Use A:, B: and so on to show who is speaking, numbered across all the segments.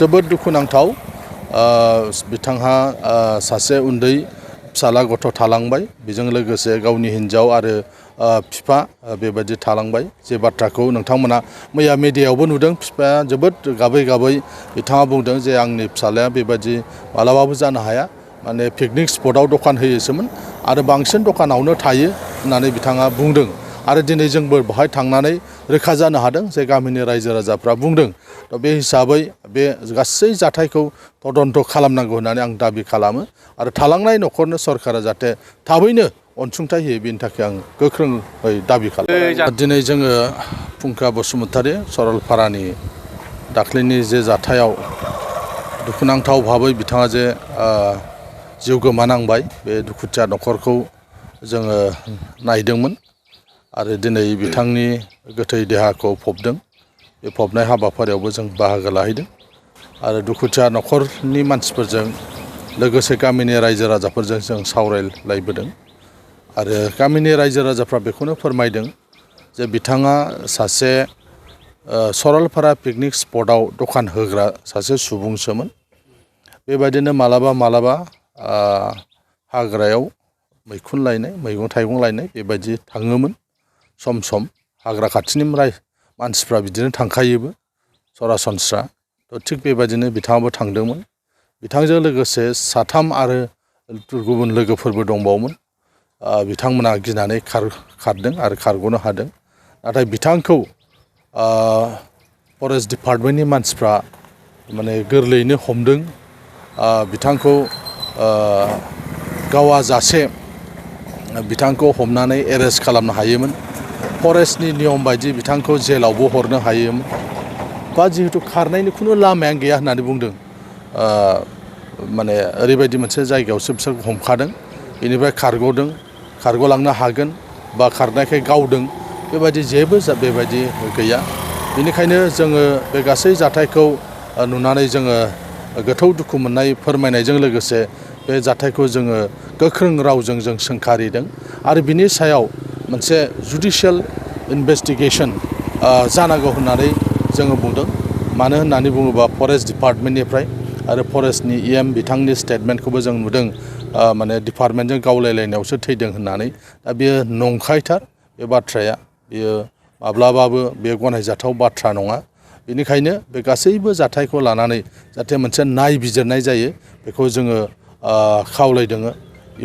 A: जोबोद दुखुनांथाव बिथांहा सासे उन्दै फिसाला गथ' थालांबाय बेजों लोगोसे गावनि हिन्जाव आरो बिफा बेबायदि थालांबाय जे बाथ्राखौ नोंथांमोना मैया मिडियायावबो नुदों बिफाया जोबोद गाबै गाबै बिथाङा बुंदों जे आंनि फिसालाया बेबायदि मालाबाबो जानो हाया माने पिकनिक स्पटआव दखान होयोसोमोन आरो बांसिन दखानावनो थायो होननानै बिथाङा बुंदों आरो दिनै जोंबो बेहाय थांनानै रोखा जानो हादों जे गामिनि रायजो राजाफ्रा बुंदों दा बे हिसाबै बे गासै जाथायखौ तदन्त खालामनांगौ होननानै आं दाबि खालामो आरो थालांनाय न'खरनो सरकारा जाहाथे थाबैनो अनसुंथाइ होयो बेनि थाखाय आं गोख्रोङै दाबि खालामो। दिनै जोङो फुंखा बसुमतारी सरलपारानि दाख्लैनि जे जाथायाव दुखुनांथाव भाबै बिथाङा जे जिउ गोमानांबाय बे दुखुथिया न'खरखौ जोङो नायदोंमोन आरो दिनै बिथांनि गोथै देहाखौ फबदों बे फबनाय हाबाफारियावबो जों बाहागो लाहैदों आरो दुखुथिया न'खरनि मानसिफोरजों लोगोसे गामिनि रायजो राजाफोरजों जों सावरायलायबोदों आरो गामिनि रायजो राजाफ्रा बेखौनो फोरमायदों जे बिथाङा सासे सरलपारा पिकनिक स्पटआव दखान होग्रा सासे सुबुंसोमोन बेबायदिनो मालाबा हाग्रायाव मैखुन लायनाय मैगं थाइगं लायनाय बेबायदि थाङोमोन सम सम हाग्रा खाथिनि मानसिफ्रा बिदिनो थांखायोबो सरासनस्रा थिग बेबायदिनो बिथाङाबो थांदोंमोन बिथांजों लोगोसे साथाम आरो गुबुन लोगोफोरबो दंबावोमोन बिथांमोना गिनानै खारदों आरो खारग'नो हादों नाथाय बिथांखौ फरेस्ट डिपार्टमेन्टनि मानसिफ्रा माने गोरलैयैनो हमदों बिथांखौ गावा जासे बिथांखौ हमनानै एरेस्ट खालामनो हायोमोन फरेस्टनि नियम बायदि बिथांखौ जेलावबो हरनो हायोमोन बा जिहेतु खारनायनि खुनु लामायानो गैया होननानै बुंदों माने ओरैबायदि मोनसे जायगायावसो बिसोरखौ हमखादों बेनिफ्राय खारग'लांनो हागोन बा खारनायखाय गावदों बेबायदि जेबो बेबायदि गैया बेनिखायनो जोङो बे गासै जाथायखौ नुनानै जोङो गोथौ दुखु मोननाय फोरमायनायजों लोगोसे बे जाथायखौ जोङो गोख्रों रावजों जों सोंखारिदों आरो बिनि सायाव मोनसे जुडिशियेल इनभेस्टिगेसन जानांगौ होननानै जोङो बुंदों मानो होननानै बुङोबा फरेस्ट डिपार्टमेन्टनिफ्राय आरो फरेस्टनि बिथांनि स्टेटमेन्टखौबो जों नुदों माने डिपार्टमेन्टजों गावलायलायनायावसो थैदों होननानै दा बेयो नंखायथार बे बाथ्राया बेयो माब्लाबाबो बे गनायजाथाव बाथ्रा नङा बेनिखायनो बे गासैबो जाथायखौ लानानै जाहाथे मोनसे नायबिजिरनाय जायो बेखौ जोङो खावलायदों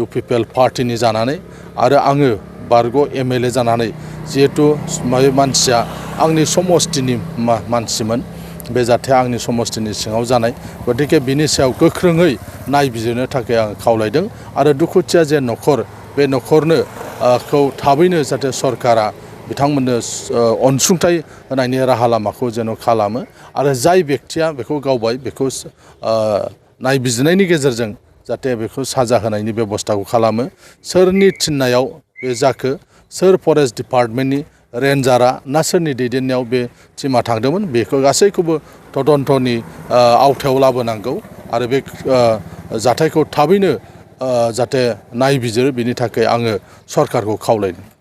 A: इउपिपिएल पार्टिनि जानानै आरो आङो बारग' एमएलए जानानै जिहेतु मानसिया आंनि समस्तिनि मानसिमोन बे जाथाया आंनि समस्तिनि सिङाव जानाय गतिके बिनि सायाव गोख्रोङै नायबिजिरनो थाखाय आं खावलायदों आरो दुखुथिया जे न'खर बे न'खरनो थाबैनो जाहाथे सरकारा बिथांमोननो अनसुंथाइ होनायनि राहा लामाखौ जेन' खालामो आरो जाय बेक्तिया बेखौ गावबाय बेखौ नायबिजिरनायनि गेजेरजों जाहाथे बेखौ साजा होनायनि बेबस्थाखौ खालामो सोरनि थिननायाव बे जाखो सोर फरेस्ट डिपार्टमेन्टनि रेन्जारा ना सोरनि दैदेननायाव बे टिमा थांदोंमोन बेखौ गासैखौबो तदन्तनि आवथायाव लाबोनांगौ आरो बे जाथायखौ थाबैनो जाहाथे नायबिजिरो बेनि थाखाय आङो सरकारखौ खावलायदों।